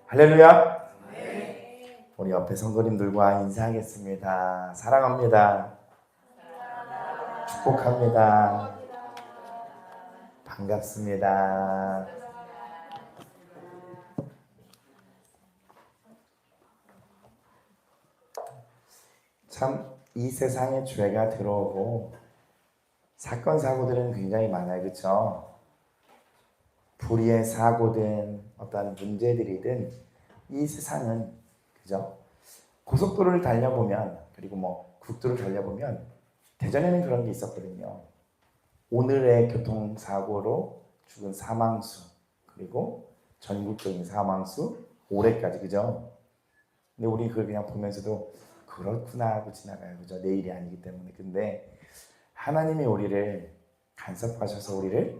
할렐루야. 우리 옆에 성도님들과 인사하겠습니다. 사랑합니다. 축복합니다. 반갑습니다. 참 이 세상에 죄가 들어오고 사건 사고들은 굉장히 많아요. 그렇죠? 불의의 사고든 어떤 문제들이든 이 세상은 그죠? 고속도로를 달려보면 그리고 뭐 국도를 달려보면 대전에는 그런 게 있었거든요. 오늘의 교통사고로 죽은 사망수 그리고 전국적인 사망수 올해까지 그죠? 근데 우리 그걸 그냥 보면서도 그렇구나 하고 지나가요. 그죠? 내일이 아니기 때문에. 근데 하나님이 우리를 간섭하셔서 우리를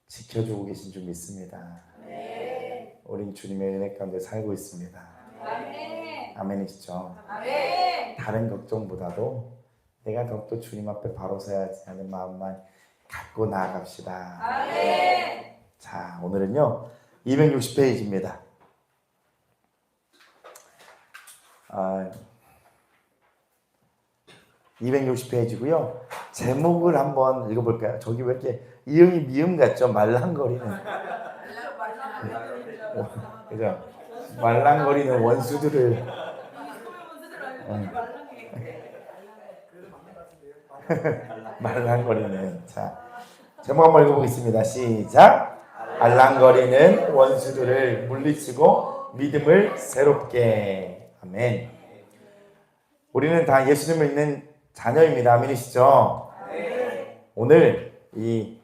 지켜주고 계신 줄 믿습니다. 네. 우린 주님의 은혜 가운데 살고 있습니다. 아멘. 아멘이시죠? 아멘. 다른 걱정보다도 내가 더욱더 주님 앞에 바로 서야지 하는 마음만 갖고 나아갑시다. 아멘. 자, 오늘은요 260페이지입니다. 260페이지고요. 제목을 한번 읽어볼까요? 저기 왜 이렇게 이응이 미음 같죠? 말랑거리는. 그죠? 말랑거리는 원수들을. 말랑거리는. 자, 제목 한번 읽어보겠습니다. 시작. 말랑거리는 원수들을 물리치고 믿음을 새롭게. 아멘. 우리는 다 예수님을 믿는 자녀입니다. 아멘이시죠? 네. 오늘 이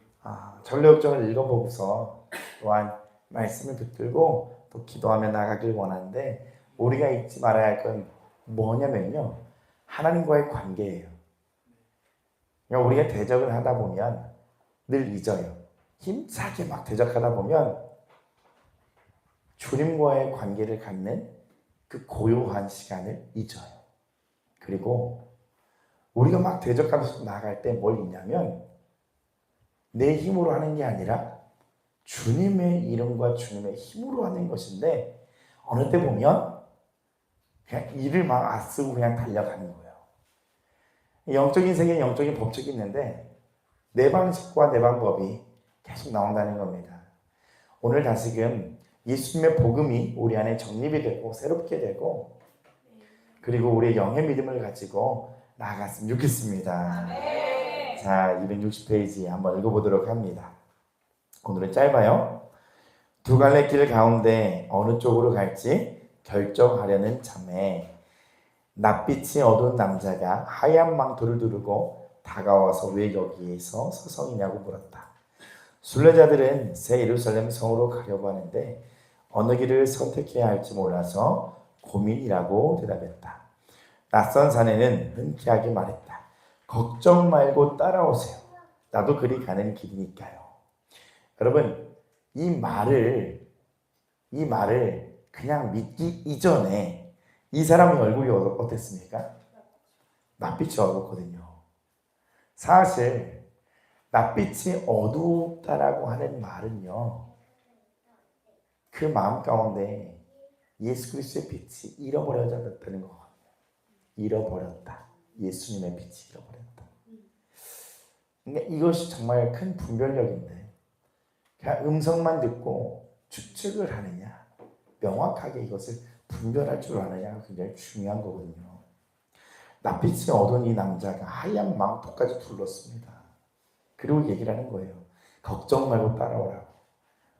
전례역정을 읽어보고서 또한 말씀을 붙들고 또 기도하며 나가길 원하는데 우리가 잊지 말아야 할 건 뭐냐면요. 하나님과의 관계예요. 그러니까 우리가 대적을 하다 보면 늘 잊어요. 힘차게 막 대적하다 보면 주님과의 관계를 갖는 그 고요한 시간을 잊어요. 그리고 우리가 막 대적하면서 나갈 때 뭘 잊냐면 내 힘으로 하는 게 아니라 주님의 이름과 주님의 힘으로 하는 것인데 어느 때 보면 그냥 이를 막 앞쓰고 그냥 달려가는 거예요. 영적인 세계에 영적인 법칙이 있는데 내 방식과 내 방법이 계속 나온다는 겁니다. 오늘 다시금 예수님의 복음이 우리 안에 정립이 되고 새롭게 되고 그리고 우리의 영의 믿음을 가지고 나아갔으면 좋겠습니다. 네. 자, 260페이지 한번 읽어보도록 합니다. 오늘은 짧아요. 두 갈래 길 가운데 어느 쪽으로 갈지 결정하려는 참에 낯빛이 어두운 남자가 하얀 망토를 두르고 다가와서 왜 여기에서 서성이냐고 물었다. 순례자들은 새 예루살렘 성으로 가려고 하는데 어느 길을 선택해야 할지 몰라서 고민이라고 대답했다. 낯선 사내는 흔쾌하게 말했다. 걱정 말고 따라오세요. 나도 그리 가는 길이니까요. 여러분, 이 말을 그냥 믿기 이전에 이 사람의 얼굴이 어땠습니까? 낯빛이 어둡거든요. 사실 낯빛이 어둡다라고 하는 말은요. 그 마음 가운데 예수 그리스도의 빛이 잃어버려졌다는 거거든요. 잃어버렸다. 예수님의 빛이 잃어버렸다. 근데 이것이 정말 큰 분별력인데 그냥 음성만 듣고 추측을 하느냐 명확하게 이것을 분별할 줄 아느냐가 굉장히 중요한 거거든요. 낯빛이 어두운 이 남자가 하얀 망토까지 둘렀습니다. 그리고 얘기를 하는 거예요. 걱정 말고 따라오라고.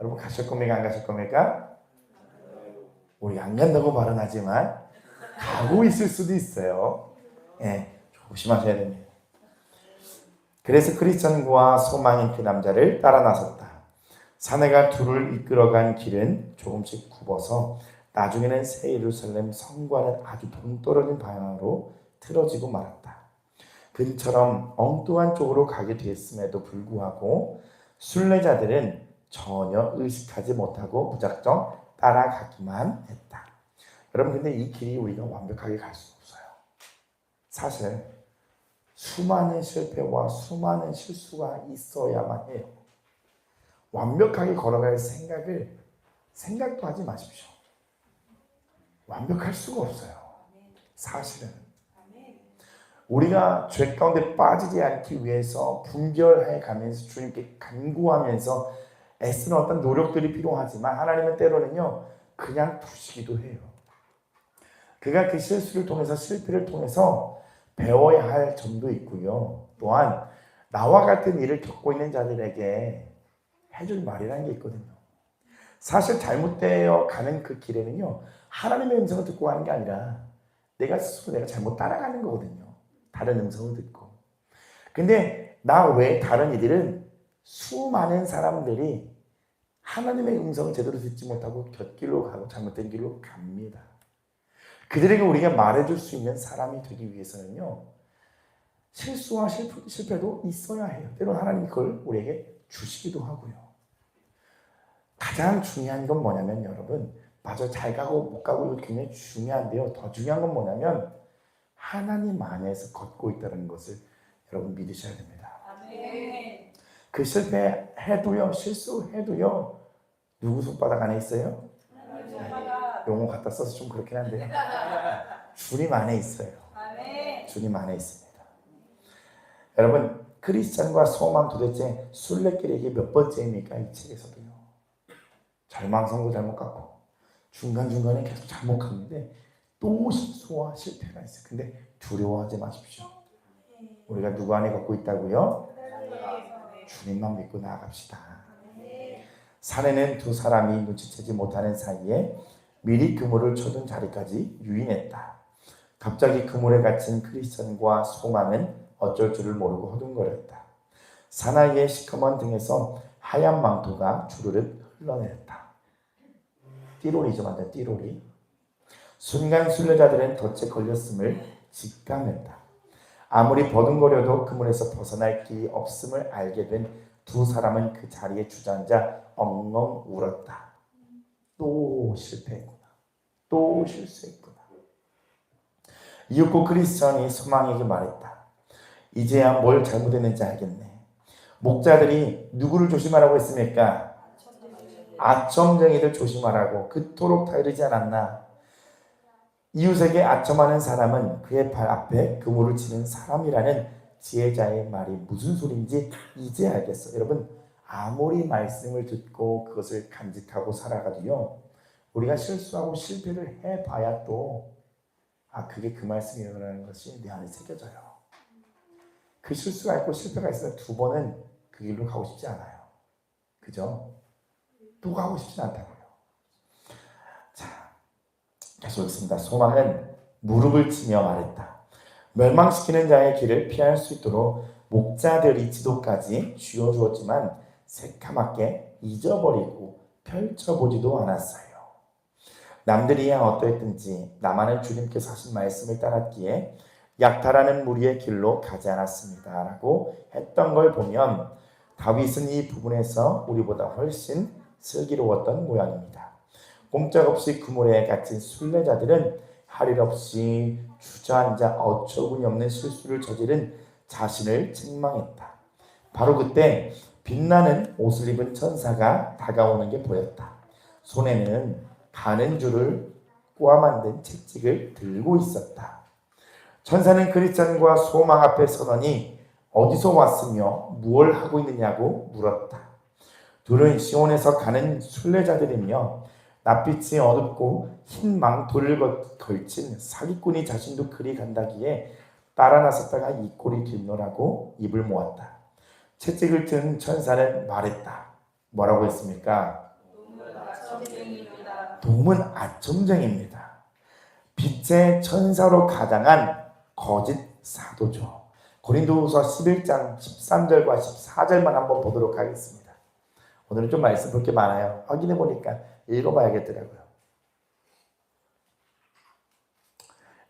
여러분 가실 겁니까? 안 가실 겁니까? 우리 안 간다고 말은 하지만 가고 있을 수도 있어요. 예, 조심하셔야 됩니다. 그래서 크리스천과 소망인 그 남자를 따라 나섰다. 사내가 둘을 이끌어간 길은 조금씩 굽어서 나중에는 새 예루살렘 성과는 아주 동떨어진 방향으로 틀어지고 말았다. 그처럼 엉뚱한 쪽으로 가게 됐음에도 불구하고 순례자들은 전혀 의식하지 못하고 무작정 따라가기만 했다. 여러분 근데 이 길이 우리가 완벽하게 갈 수 없어요. 사실 수많은 실패와 수많은 실수가 있어야만 해요. 완벽하게 걸어갈 생각도 하지 마십시오. 완벽할 수가 없어요. 사실은 우리가 죄 가운데 빠지지 않기 위해서 분별해 가면서 주님께 간구하면서 애쓰는 어떤 노력들이 필요하지만 하나님은 때로는요 그냥 두시기도 해요. 그가 그 실수를 통해서 실패를 통해서 배워야 할 점도 있고요. 또한 나와 같은 일을 겪고 있는 자들에게 해줄 말이라는 게 있거든요. 사실 잘못되어 가는 그 길에는요 하나님의 음성을 듣고 가는 게 아니라 내가 스스로 내가 잘못 따라가는 거거든요. 다른 음성을 듣고. 근데 나 외에 다른 이들은 수많은 사람들이 하나님의 음성을 제대로 듣지 못하고 곁길로 가고 잘못된 길로 갑니다. 그들에게 우리가 말해줄 수 있는 사람이 되기 위해서는요 실수와 실패도 있어야 해요. 때로는 하나님이 그걸 우리에게 주시기도 하고요. 가장 중요한 건 뭐냐면 여러분 맞아 잘 가고 못 가고 이거 굉장히 중요한데요. 더 중요한 건 뭐냐면 하나님 안에서 걷고 있다는 것을 여러분 믿으셔야 됩니다. 아멘. 그 실패해도요 실수해도요 누구 손바닥 안에 있어요? 용어 갖다 써서 좀 그렇긴 한데요. 주님 안에 있어요. 주님 안에 있습니다. 여러분 크리스찬과 소망 도대체 순례길이 이게 몇 번째입니까? 이 책에서도요. 절망성도 잘못 갔고 중간중간에 계속 잘못 갔는데 또 실수와 실패가 있어요. 근데 두려워하지 마십시오. 우리가 누구 안에 걷고 있다고요? 주님만 믿고 나아갑시다. 산에는 두 사람이 눈치채지 못하는 사이에 미리 그물을 쳐둔 자리까지 유인했다. 갑자기 그물에 갇힌 크리스천과 소망은 어쩔 줄을 모르고 허둥거렸다. 사나이의 시커먼 등에서 하얀 망토가 주르륵 흘러내렸다. 띠로리죠, 완전 띠로리. 순간 순례자들은 덫에 걸렸음을 직감했다. 아무리 버둥거려도 그물에서 벗어날 길이 없음을 알게 된 두 사람은 그 자리에 주저앉아 엉엉 울었다. 또 실패했구나. 또 실수했구나. 이윽고 크리스천이 소망에게 말했다. 이제야 뭘 잘못했는지 알겠네. 목자들이 누구를 조심하라고 했습니까? 아첨쟁이들 조심하라고 그토록 다르지 않았나? 이웃에게 아첨하는 사람은 그의 발 앞에 그물을 치는 사람이라는 지혜자의 말이 무슨 소리인지 이제 알겠어. 여러분 아무리 말씀을 듣고 그것을 간직하고 살아가도요 우리가 실수하고 실패를 해봐야 또 그게 그 말씀이라는 것이 내 안에 새겨져요. 그 실수가 있고 실패가 있으면 두 번은 그 길로 가고 싶지 않아요. 그죠? 또 가고 싶지 않다고요. 자, 계속 읽습니다. 소망은 무릎을 치며 말했다. 멸망시키는 자의 길을 피할 수 있도록 목자들이 지도까지 쥐어주었지만 새까맣게 잊어버리고 펼쳐보지도 않았어요. 남들이야 어떠했든지 나만은 주님께서 하신 말씀을 따랐기에 약탈하는 무리의 길로 가지 않았습니다. 라고 했던 걸 보면 다윗은 이 부분에서 우리보다 훨씬 슬기로웠던 모양입니다. 꼼짝없이 그물에 갇힌 순례자들은 할 일 없이 주저앉아 어처구니 없는 실수를 저지른 자신을 책망했다. 바로 그때 빛나는 옷을 입은 천사가 다가오는 게 보였다. 손에는 가는 줄을 꼬아 만든 채찍을 들고 있었다. 천사는 크리스찬과 소망 앞에 서더니 어디서 왔으며 무엇을 하고 있느냐고 물었다. 둘은 시온에서 가는 순례자들이며 낯빛이 어둡고 흰 망토를 걸친 사기꾼이 자신도 그리 간다기에 따라 나섰다가 이 꼴이 길노라고 입을 모았다. 채찍을 든 천사는 말했다. 뭐라고 했습니까? 놈은 아첨쟁입니다. 빛의 천사로 가장한 거짓 사도죠. 고린도후서 11장 13절과 14절만 한번 보도록 하겠습니다. 오늘은 좀 말씀 볼 게 많아요. 확인해 보니까 읽어봐야겠더라고요.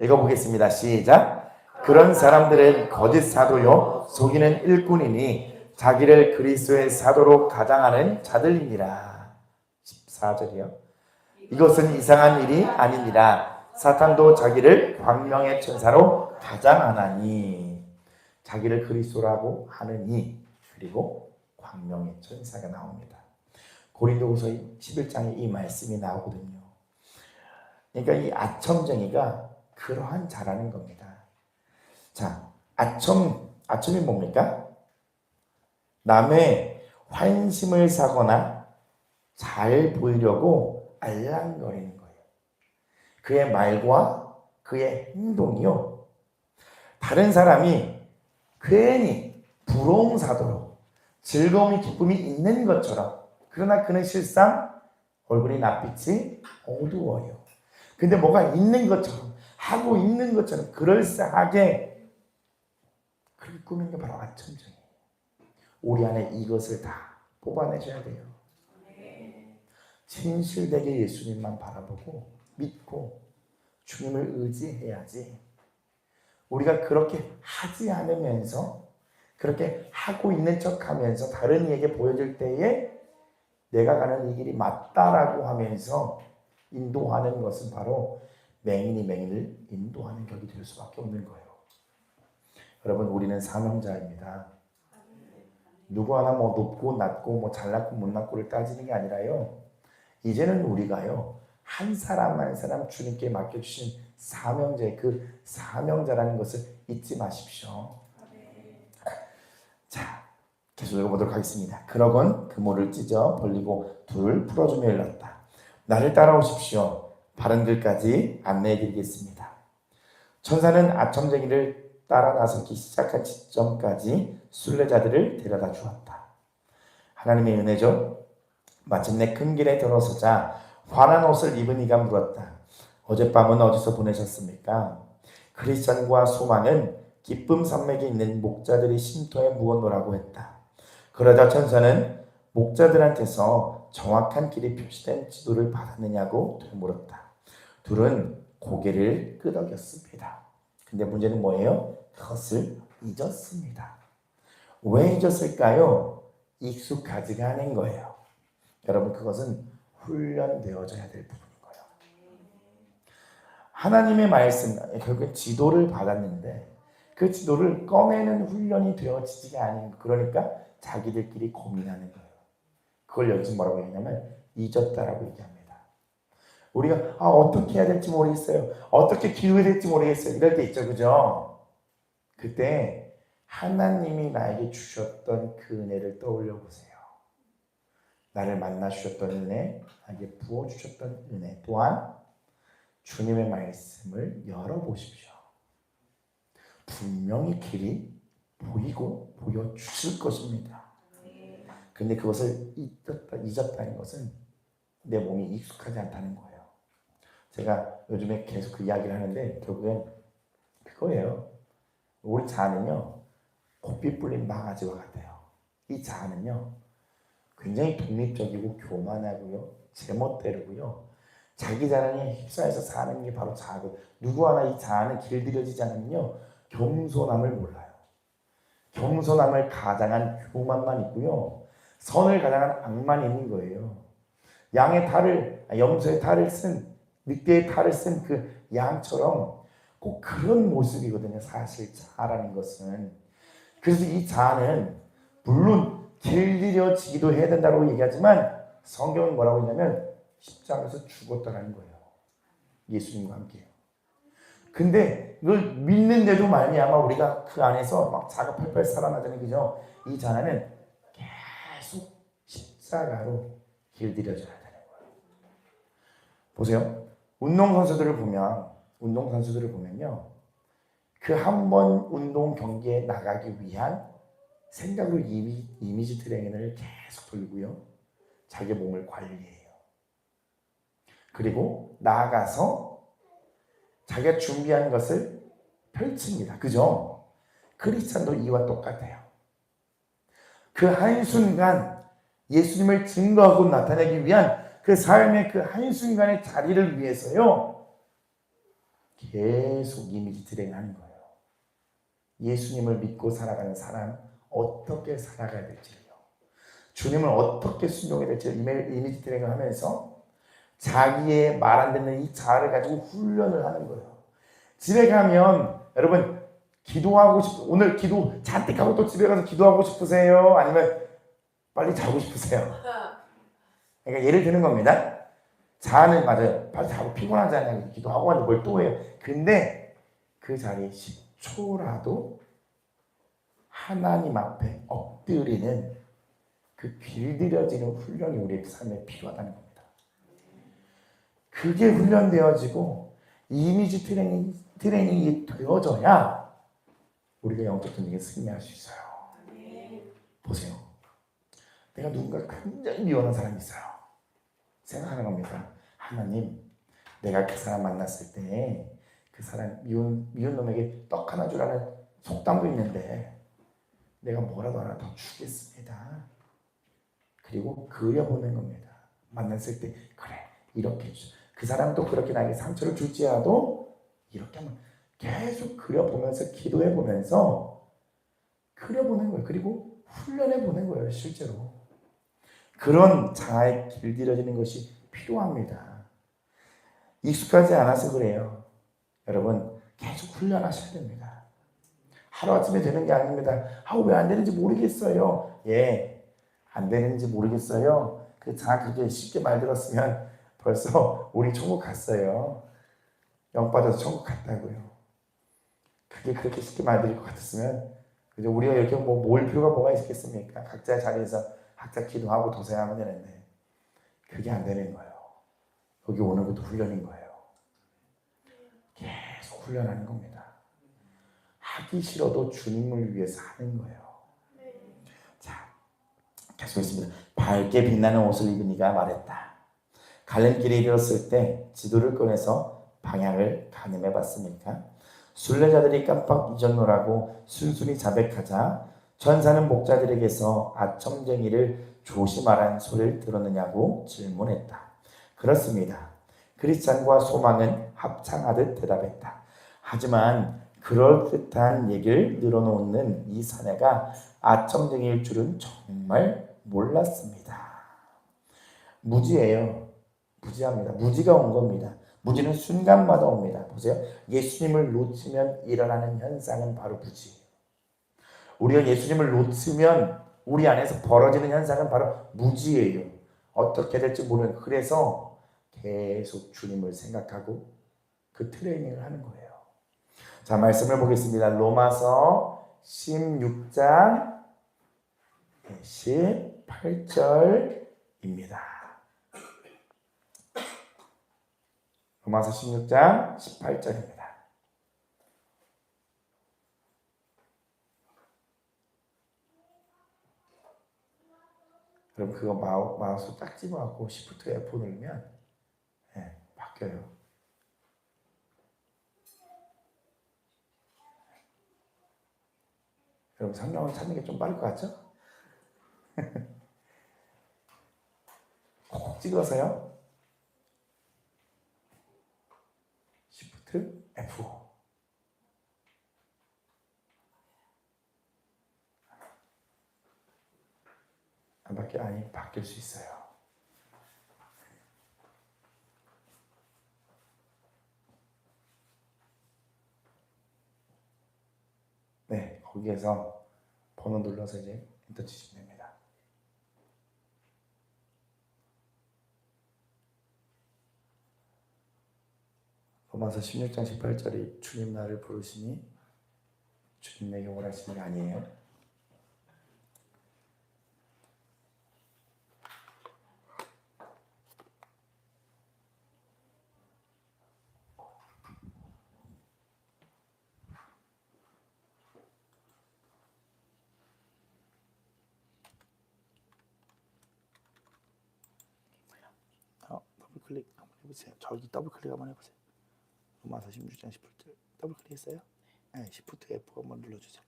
읽어보겠습니다. 시작. 그런 사람들은 거짓 사도요 속이는 일꾼이니 자기를 그리스도의 사도로 가장하는 자들이니라. 14절이요. 이것은 이상한 일이 아니니라. 사탄도 자기를 광명의 천사로 가장하나니. 자기를 그리스도라고 하느니. 그리고 광명의 천사가 나옵니다. 고린도후서 11장에 이 말씀이 나오거든요. 그러니까 이 아첨쟁이가 그러한 자라는 겁니다. 자, 아첨이 뭡니까? 남의 환심을 사거나 잘 보이려고 알랑거리는 거예요. 그의 말과 그의 행동이요, 다른 사람이 괜히 부러움사도록 즐거움이 기쁨이 있는 것처럼, 그러나 그는 실상 얼굴이 낯빛이 어두워요. 근데 뭐가 있는 것처럼, 하고 있는 것처럼 그럴싸하게 그렇게 꾸민 게 바로 아첨정이에요. 우리 안에 이것을 다 뽑아내셔야 돼요. 진실되게 예수님만 바라보고 믿고 주님을 의지해야지. 우리가 그렇게 하지 않으면서, 그렇게 하고 있는 척하면서 다른 이에게 보여줄 때에 내가 가는 이 길이 맞다라고 하면서 인도하는 것은 바로 맹인이 맹인을 인도하는 격이 될 수밖에 없는 거예요. 여러분, 우리는 사명자입니다. 누구 하나 뭐 높고 낮고 뭐 잘났고 못났고를 따지는 게 아니라요, 이제는 우리가요, 한 사람 한 사람 주님께 맡겨주신 사명자의 그 사명자라는 것을 잊지 마십시오. 자, 계속 읽어보도록 하겠습니다. 그러건 그모를 찢어 벌리고 둘 풀어주며 일렀다. 나를 따라오십시오. 바른 길까지 안내해드리겠습니다. 천사는 아첨쟁이를 따라 나서기 시작한 지점까지 순례자들을 데려다 주었다. 하나님의 은혜죠. 마침내 큰 길에 들어서자 환한 옷을 입은 이가 물었다. 어젯밤은 어디서 보내셨습니까? 크리스천과 소망은 기쁨 산맥에 있는 목자들의 쉼터에 묵어놓으라고 했다. 그러자 천사는 목자들한테서 정확한 길이 표시된 지도를 받았느냐고 되물었다. 둘은 고개를 끄덕였습니다. 근데 문제는 뭐예요? 그것을 잊었습니다. 왜 잊었을까요? 익숙하지가 않은 거예요. 여러분, 그것은 훈련되어져야 될 부분인 거예요. 하나님의 말씀, 결국엔 지도를 받았는데 그 지도를 꺼내는 훈련이 되어지지가 않은 거예요. 그러니까 자기들끼리 고민하는 거예요. 그걸 여기서 뭐라고 얘기하냐면 잊었다라고 얘기합니다. 우리가 어떻게 해야 될지 모르겠어요. 어떻게 기도해야 될지 모르겠어요. 이럴 때 있죠, 그죠? 그때 하나님이 나에게 주셨던 그 은혜를 떠올려 보세요. 나를 만나 주셨던 은혜, 나에게 부어주셨던 은혜, 또한 주님의 말씀을 열어보십시오. 분명히 길이 보이고 보여주실 것입니다. 근데 그것을 잊었다는 것은 내 몸이 익숙하지 않다는 거예요. 제가 요즘에 계속 그 이야기를 하는데 결국엔 그거예요. 우리 자아는요, 고삐 뿔린 망아지와 같아요. 이 자아는요, 굉장히 독립적이고 교만하고요, 제멋대로고요, 자기 자랑에 휩싸여서 사는 게 바로 자아고, 누구 하나 이 자아는 길들여지지 않으면요, 겸손함을 몰라요. 겸손함을 가장한 교만만 있고요, 선을 가장한 악만 있는 거예요. 염소의 탈을 쓴, 늑대의 탈을 쓴 그 양처럼 꼭 그런 모습이거든요, 사실 자아라는 것은. 그래서 이 자아는 물론 길들여지기도 해야 된다고 얘기하지만 성경은 뭐라고 했냐면 십자가에서 죽었다는 거예요. 예수님과 함께. 근데 이걸 믿는데도 말미암아 우리가 그 안에서 막 자가 팔팔 살아나잖아요, 그죠? 이 자아는 계속 십자가로 길들여져야 되는 거예요. 보세요. 운동선수들을 보면요, 그 한 번 운동 경기에 나가기 위한 생각으로 이미지 트레이닝을 계속 돌리고요, 자기 몸을 관리해요. 그리고 나아가서 자기가 준비한 것을 펼칩니다. 그죠? 크리스찬도 이와 똑같아요. 그 한순간 예수님을 증거하고 나타내기 위한 그 삶의 그 한순간의 자리를 위해서요, 계속 이미지 트레이닝 하는 거예요. 예수님을 믿고 살아가는 사람, 어떻게 살아가야 될지요, 주님을 어떻게 순종해야 될지 이미지 트레이닝을 하면서 자기의 말 안 듣는 이 자아를 가지고 훈련을 하는 거예요. 집에 가면 여러분 오늘 기도 잔뜩 하고 또 집에 가서 기도하고 싶으세요? 아니면 빨리 자고 싶으세요? 그러니까 예를 드는 겁니다. 자는 맞아요. 빨리 자고 피곤하잖아요. 기도하고 하는데 뭘 또 해요. 근데 그 자리에 10초라도 하나님 앞에 엎드리는 그 길들여지는 훈련이 우리의 삶에 필요하다는 겁니다. 그게 훈련되어지고 이미지 트레이닝이 되어져야 우리가 영적 전쟁에 승리할 수 있어요. 보세요. 내가 누군가 굉장히 미워하는 사람이 있어요. 생각하는 겁니다. 하나님, 내가 그 사람 만났을 때 그 사람 미운 놈에게 떡 하나 주라는 속담도 있는데 내가 뭐라도 하나 더 주겠습니다. 그리고 그려보는 겁니다. 만났을 때 그래 이렇게 해줘. 그 사람도 그렇게 나에게 상처를 줄지라도 이렇게 하면 계속 그려보면서 기도해보면서 그려보는 거예요. 그리고 훈련해보는 거예요. 실제로. 그런 자아에 길들여지는 것이 필요합니다. 익숙하지 않아서 그래요. 여러분 계속 훈련하셔야 됩니다. 하루아침에 되는 게 아닙니다. 왜 안 되는지 모르겠어요. 안 되는지 모르겠어요. 그 자아 그게 쉽게 말 들었으면 벌써 우리 천국 갔어요. 영 빠져서 천국 갔다고요. 그게 그렇게 쉽게 말 들릴 것 같았으면 우리가 이렇게 모일 필요가 뭐가 있겠습니까? 각자의 자리에서 각자 기도하고 도생하면 되는데 그게 안 되는 거예요. 여기 오는 것도 훈련인 거예요. 계속 훈련하는 겁니다. 하기 싫어도 주님을 위해서 하는 거예요. 자, 계속 있습니다. 밝게 빛나는 옷을 입은 이가 말했다. 갈림길에 이르렀을 때 지도를 꺼내서 방향을 가늠해 봤습니까? 순례자들이 깜빡 잊었노라고 순순히 자백하자 전사는 목자들에게서 아첨쟁이를 조심하라는 소리를 들었느냐고 질문했다. 그렇습니다. 크리스찬과 소망은 합창하듯 대답했다. 하지만 그럴듯한 얘기를 늘어놓는 이 사내가 아첨쟁이일 줄은 정말 몰랐습니다. 무지예요. 무지합니다. 무지가 온 겁니다. 무지는 순간마다 옵니다. 보세요. 예수님을 놓치면 일어나는 현상은 바로 무지예요. 우리가 예수님을 놓치면 우리 안에서 벌어지는 현상은 바로 무지예요. 어떻게 될지 모르는. 그래서 계속 주님을 생각하고 그 트레이닝을 하는 거예요. 자, 말씀을 보겠습니다. 로마서 16장 18절입니다. 로마서 16장 18절입니다. 그럼 그거 마우스 딱 집어갖고 Shift F 누르면 바뀌어요. 여러분 성경을 찾는 게 좀 빠를 것 같죠? 콕 찍어서요. Shift F. 안 바뀌어? 아니, 바뀔 수 있어요. 네, 거기에서 번호 눌러서 이제 엔터 치시면 됩니다. 로마서 16장 18절이 주님 나를 부르시니 주님 내게 원하시는 게 아니에요. 더블클릭 한번 해보세요. 저기 더블클릭 한번 해보세요. 로마서 16장 18절 더블클릭했어요? 네, Shift F 한번 눌러주세요.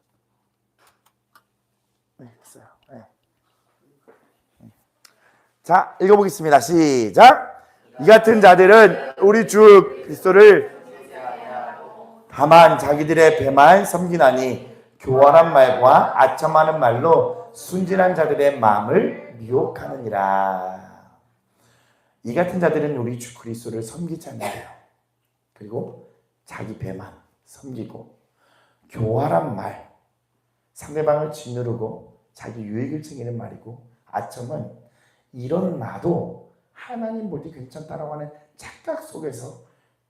네, 됐어요. 네. 자, 읽어보겠습니다. 시작! 이 같은 자들은 우리 주 그리스도를 다만 자기들의 배만 섬기나니 교활한 말과 아첨하는 말로 순진한 자들의 마음을 미혹하느니라. 이 같은 자들은 우리 주 그리스도를 섬기지 않는데요. 그리고 자기 배만 섬기고 교활한 말, 상대방을 짓누르고 자기 유익을 챙기는 말이고, 아첨은 이런 나도 하나님 볼 때 괜찮다라고 하는 착각 속에서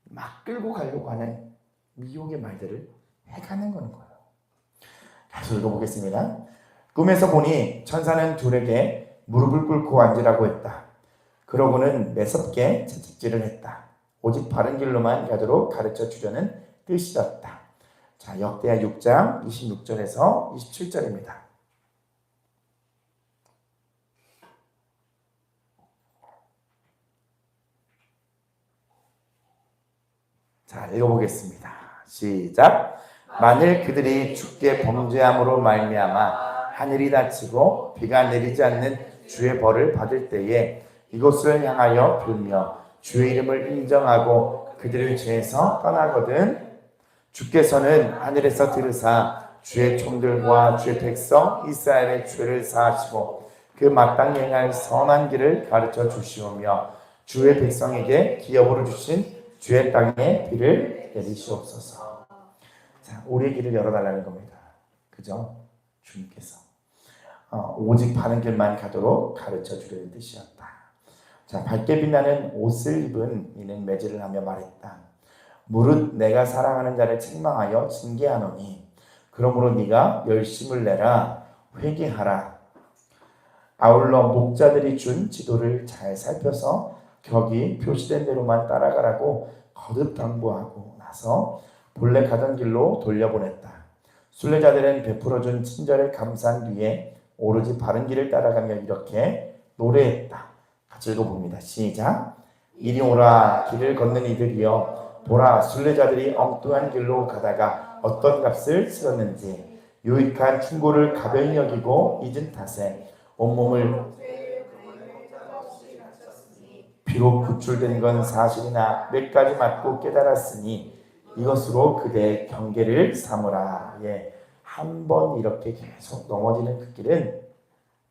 막 끌고 가려고 하는 미혹의 말들을 해가는 거예요. 계속 읽어보겠습니다. 꿈에서 보니 천사는 둘에게 무릎을 꿇고 앉으라고 했다. 그러고는 매섭게 채찍질을 했다. 오직 바른 길로만 가도록 가르쳐 주려는 뜻이었다. 자, 역대하 6장 26절에서 27절입니다. 자, 읽어보겠습니다. 시작. 만일 그들이 주께 범죄함으로 말미암아 하늘이 닫히고 비가 내리지 않는 주의 벌을 받을 때에 이곳을 향하여 빌며 주의 이름을 인정하고 그들의 죄에서 떠나거든 주께서는 하늘에서 들으사 주의 종들과 주의 백성 이스라엘의 죄를 사하시고 그 마땅히 행할 선한 길을 가르쳐 주시오며 주의 백성에게 기업으로 주신 주의 땅에 비를 내리시옵소서. 자, 우리의 길을 열어달라는 겁니다. 그죠? 주님께서 오직 바른 길만 가도록 가르쳐 주려는 뜻이었다. 자, 밝게 빛나는 옷을 입은 이는 매질을 하며 말했다. 무릇 내가 사랑하는 자를 책망하여 징계하노니 그러므로 네가 열심을 내라 회개하라. 아울러 목자들이 준 지도를 잘 살펴서 격이 표시된 대로만 따라가라고 거듭 당부하고 나서 본래 가던 길로 돌려보냈다. 순례자들은 베풀어준 친절을 감사한 뒤에 오로지 바른 길을 따라가며 이렇게 노래했다. 같이 읽어봅니다. 시작. 이리 오라 길을 걷는 이들이여 보라 순례자들이 엉뚱한 길로 가다가 어떤 값을 치렀는지 유익한 충고를 가벼이 여기고 잊은 탓에 온몸을 비록 구출된 건 사실이나 몇 가지 맞고 깨달았으니 이것으로 그대의 경계를 삼으라. 예, 한 번 이렇게 계속 넘어지는 그 길은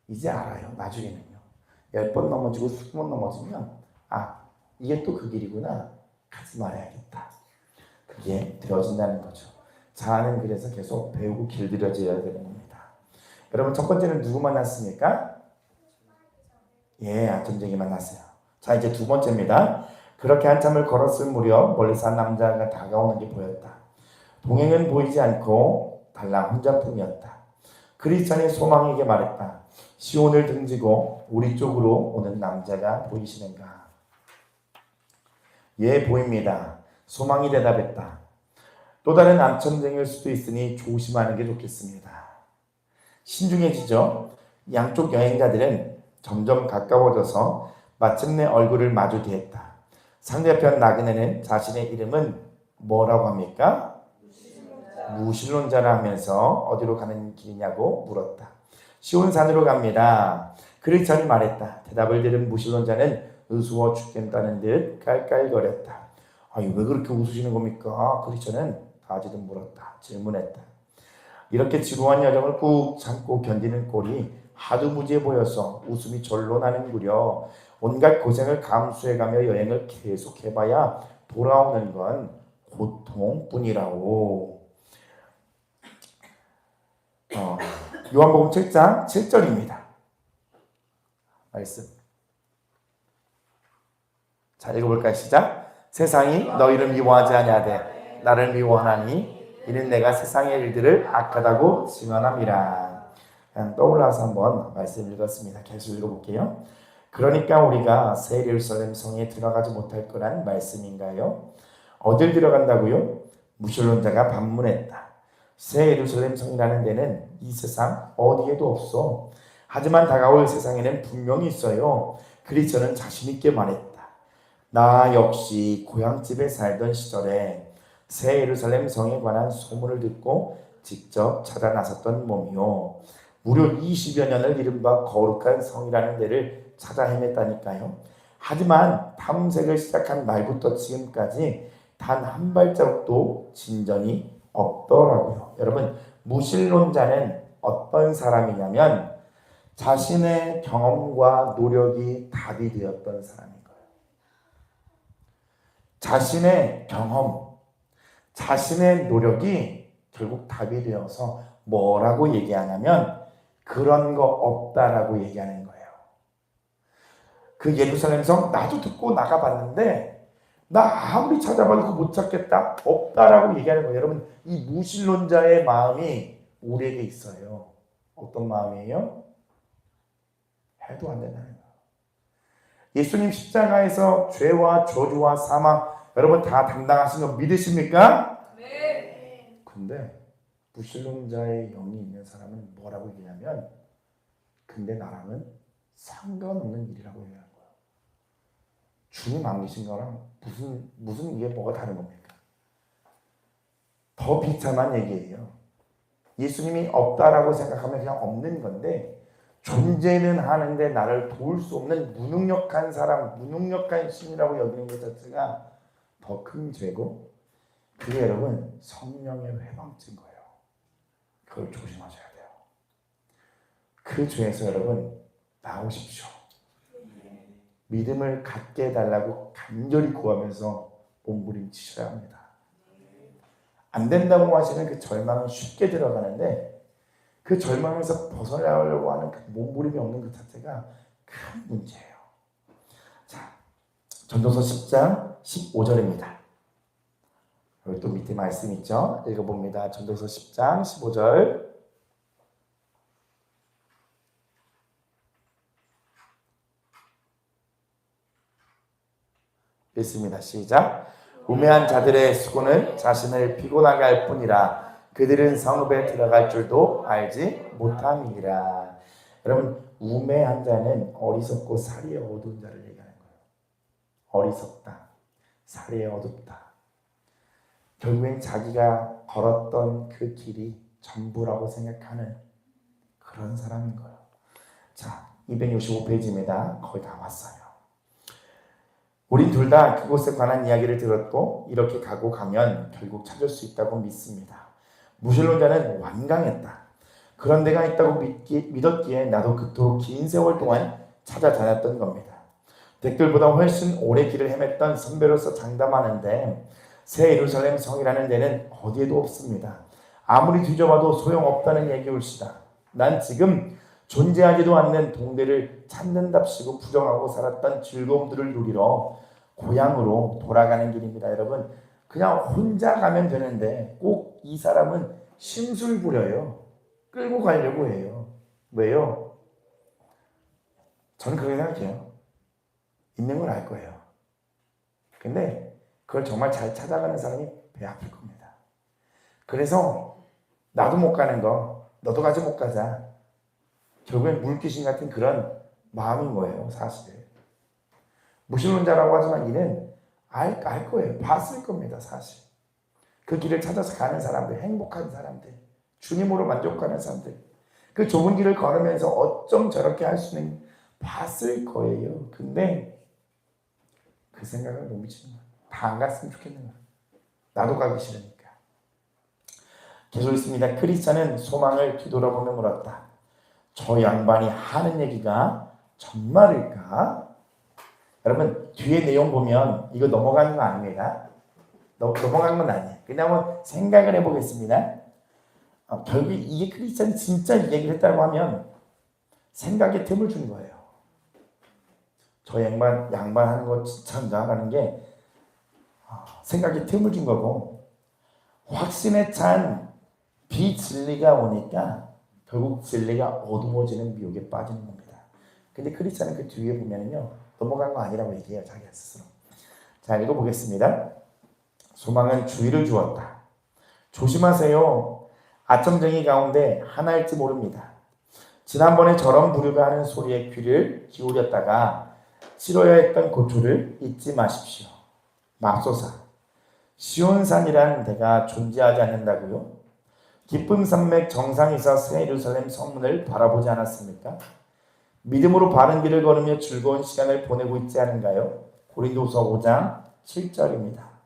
이제 알아요. 나중에는요. 10번 넘어지고 20번 넘어지면 이게 또 그 길이구나. 가지 말아야겠다. 그게 들어진다는 거죠. 자아는 그래서 계속 배우고 길들여져야 되는 겁니다. 여러분 첫 번째는 누구 만났습니까? 예, 아점쟁이 만났어요. 자, 이제 두 번째입니다. 그렇게 한참을 걸었을 무렵 멀리서 한 남자가 다가오는 게 보였다. 동행은 보이지 않고 달랑 혼자뿐이었다. 크리스찬이 소망에게 말했다. 시온을 등지고 우리 쪽으로 오는 남자가 보이시는가? 예, 보입니다. 소망이 대답했다. 또 다른 암천쟁일 수도 있으니 조심하는 게 좋겠습니다. 신중해지죠. 양쪽 여행자들은 점점 가까워져서 마침내 얼굴을 마주대했다. 상대편 나그네는 자신의 이름은 뭐라고 합니까? 무신론자라 하면서 어디로 가는 길이냐고 물었다. 시온산으로 갑니다. 크리스찬이 말했다. 대답을 들은 무신론자는 으스워 죽겠다는 듯 깔깔거렸다. 왜 그렇게 웃으시는 겁니까? 크리스찬은 다지듯 물었다. 질문했다. 이렇게 지루한 여정을 꾹 참고 견디는 꼴이 하도 무지해 보여서 웃음이 절로 나는구려. 온갖 고생을 감수해가며 여행을 계속해봐야 돌아오는 건 고통뿐이라고. 요한복음 7장 7절입니다. 말씀. 자, 읽어볼까요? 시작. 세상이 너희를 미워하지 아니하되 나를 미워하나니 이는 내가 세상의 일들을 악하다고 증언함이라. 그냥 떠올라서 한번 말씀 읽었습니다. 계속 읽어볼게요. 그러니까 우리가 새 예루살렘 성에 들어가지 못할 거란 말씀인가요? 어딜 들어간다고요? 무신론자가 반문했다. 새 예루살렘 성이라는 데는 이 세상 어디에도 없어. 하지만 다가올 세상에는 분명히 있어요. 그리스도는 자신 있게 말했다. 나 역시 고향집에 살던 시절에 새 예루살렘 성에 관한 소문을 듣고 직접 찾아 나섰던 몸이요. 무려 20여 년을 이른바 거룩한 성이라는 데를 찾아 헤맸다니까요. 하지만 탐색을 시작한 날부터 지금까지 단 한 발자국도 진전이 없더라고요. 여러분, 무신론자는 어떤 사람이냐면 자신의 경험과 노력이 답이 되었던 사람인 거예요. 자신의 경험, 자신의 노력이 결국 답이 되어서 뭐라고 얘기하냐면 그런 거 없다라고 얘기하는 거예요. 그 예루살렘 성 나도 듣고 나가봤는데 나 아무리 찾아봐도 그거 못 찾겠다. 없다라고 얘기하는 거예요. 여러분, 이 무신론자의 마음이 우리에게 있어요. 어떤 마음이에요? 해도 안 된다는 거예요. 예수님 십자가에서 죄와 저주와 사망 여러분 다 담당하신 거 믿으십니까? 네. 근데 무신론자의 영이 있는 사람은 뭐라고 얘기하냐면 근데 나랑은 상관없는 일이라고 얘기하는 거예요. 주님 안 계신 거랑 무슨 이게 뭐가 다른 겁니까? 더 비참한 얘기예요. 예수님이 없다라고 생각하면 그냥 없는 건데 존재는 하는데 나를 도울 수 없는 무능력한 사람, 무능력한 신이라고 여기는 것 자체가 더 큰 죄고 그게 여러분 성령의 회방증인 거예요. 그걸 조심하셔야 돼요. 그 죄에서 여러분 나오십시오. 믿음을 갖게 해달라고 간절히 구하면서 몸부림치셔야 합니다. 안 된다고 하시는 그 절망은 쉽게 들어가는데 그 절망에서 벗어나려고 하는 그 몸부림이 없는 그 자체가 큰 문제예요. 자, 전도서 10장 15절입니다. 여기 또 밑에 말씀 있죠? 읽어봅니다. 전도서 10장 15절. 읽습니다. 시작. 우매한 자들의 수고는 자신을 피곤하게 할 뿐이라 그들은 성읍에 들어갈 줄도 알지 못함이니라. 여러분, 우매한 자는 어리석고 살이 어두운 자를 얘기하는 거예요. 어리석다, 살이 어둡다. 결국엔 자기가 걸었던 그 길이 전부라고 생각하는 그런 사람인 거예요. 자, 265페이지입니다. 거의 다 왔어요. 우린 둘 다 그곳에 관한 이야기를 들었고 이렇게 가고 가면 결국 찾을 수 있다고 믿습니다. 무신론자는 완강했다. 그런 데가 있다고 믿었기에 나도 그토록 긴 세월 동안 찾아다녔던 겁니다. 댓글보다 훨씬 오래 길을 헤맸던 선배로서 장담하는데 새 예루살렘 성이라는 데는 어디에도 없습니다. 아무리 뒤져봐도 소용없다는 얘기올시다. 난 지금 존재하지도 않는 동네를 찾는답시고 부정하고 살았던 즐거움들을 누리러 고향으로 돌아가는 길입니다. 여러분, 그냥 혼자 가면 되는데 꼭 이 사람은 심술 부려요. 끌고 가려고 해요. 왜요? 저는 그렇게 생각해요. 있는 걸 알 거예요. 근데 그걸 정말 잘 찾아가는 사람이 배 아플 겁니다. 그래서 나도 못 가는 거 너도 같이 못 가자. 결국엔 물귀신 같은 그런 마음인 거예요. 사실. 무신론자라고 하지만 이는 알 거예요. 봤을 겁니다. 사실. 그 길을 찾아서 가는 사람들, 행복한 사람들, 주님으로 만족하는 사람들, 그 좁은 길을 걸으면서 어쩜 저렇게 할 수 있는 봤을 거예요. 근데 그 생각을 못 미치는 거예요. 다 안 갔으면 좋겠는 거예요. 나도 가기 싫으니까. 계속 있습니다. 크리스찬은 소망을 뒤돌아보며 물었다. 저 양반이 하는 얘기가 정말일까? 여러분, 뒤에 내용 보면 이거 넘어가는 거 아닙니다. 넘어간 건 아니에요. 그냥 한번 생각을 해보겠습니다. 결국 이게 크리스찬이 진짜 이 얘기를 했다고 하면 생각의 틈을 준 거예요. 저 양반 하는 거 진짜인가? 라는 게 생각의 틈을 준 거고 확신에 찬 비진리가 오니까 결국 진리가 어두워지는 미혹에 빠지는 겁니다. 근데 크리스찬은 그 뒤에 보면은요 넘어간 거 아니라고 얘기해요. 자기 스스로. 자, 읽어보겠습니다. 소망은 주의를 주었다. 조심하세요. 아첨쟁이 가운데 하나일지 모릅니다. 지난번에 저런 부류가 하는 소리에 귀를 기울였다가 치러야 했던 고초를 잊지 마십시오. 맙소사. 시온산이라는 데가 존재하지 않는다고요? 기쁨 산맥 정상에서 새 예루살렘 성문을 바라보지 않았습니까? 믿음으로 바른 길을 걸으며 즐거운 시간을 보내고 있지 않은가요? 고린도서 5장 7절입니다.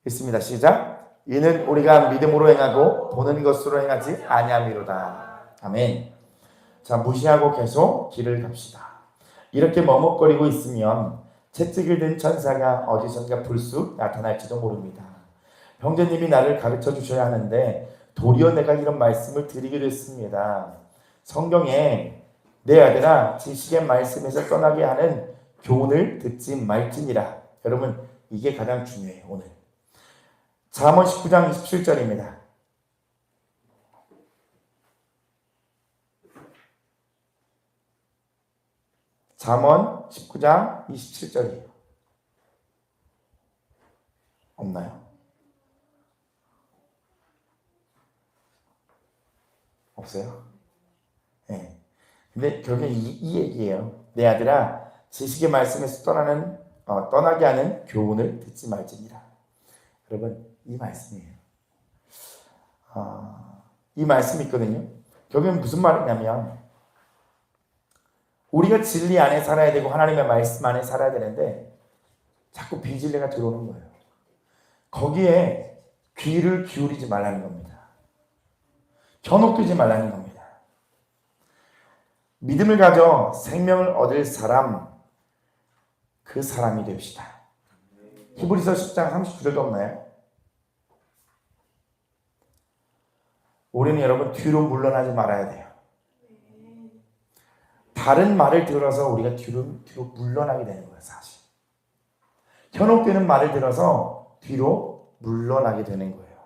읽습니다. 시작. 이는 우리가 믿음으로 행하고 보는 것으로 행하지 아니함이로다. 아멘. 자, 무시하고 계속 길을 갑시다. 이렇게 머뭇거리고 있으면 채찍을 든 천사가 어디선가 불쑥 나타날지도 모릅니다. 형제님이 나를 가르쳐 주셔야 하는데 도리어 내가 이런 말씀을 드리게 됐습니다. 성경에 내 아들아 지식의 말씀에서 떠나게 하는 교훈을 듣지 말지니라. 여러분 이게 가장 중요해요. 오늘 잠언 19장 27절입니다. 잠언 19장 27절이에요. 없나요? 없어요? 네. 근데 결국엔 이 얘기예요. 내 아들아 지식의 말씀에서 떠나게 하는 교훈을 듣지 말지니라. 여러분 이 말씀이에요. 이 말씀이 있거든요. 결국엔 무슨 말이냐면 우리가 진리 안에 살아야 되고 하나님의 말씀 안에 살아야 되는데 자꾸 비진리가 들어오는 거예요. 거기에 귀를 기울이지 말라는 겁니다. 현혹되지 말라는 겁니다. 믿음을 가져 생명을 얻을 사람, 그 사람이 됩시다. 히브리서 10장 39절도 없나요? 우리는 여러분 뒤로 물러나지 말아야 돼요. 다른 말을 들어서 우리가 뒤로 물러나게 되는 거예요. 사실 현혹되는 말을 들어서 뒤로 물러나게 되는 거예요.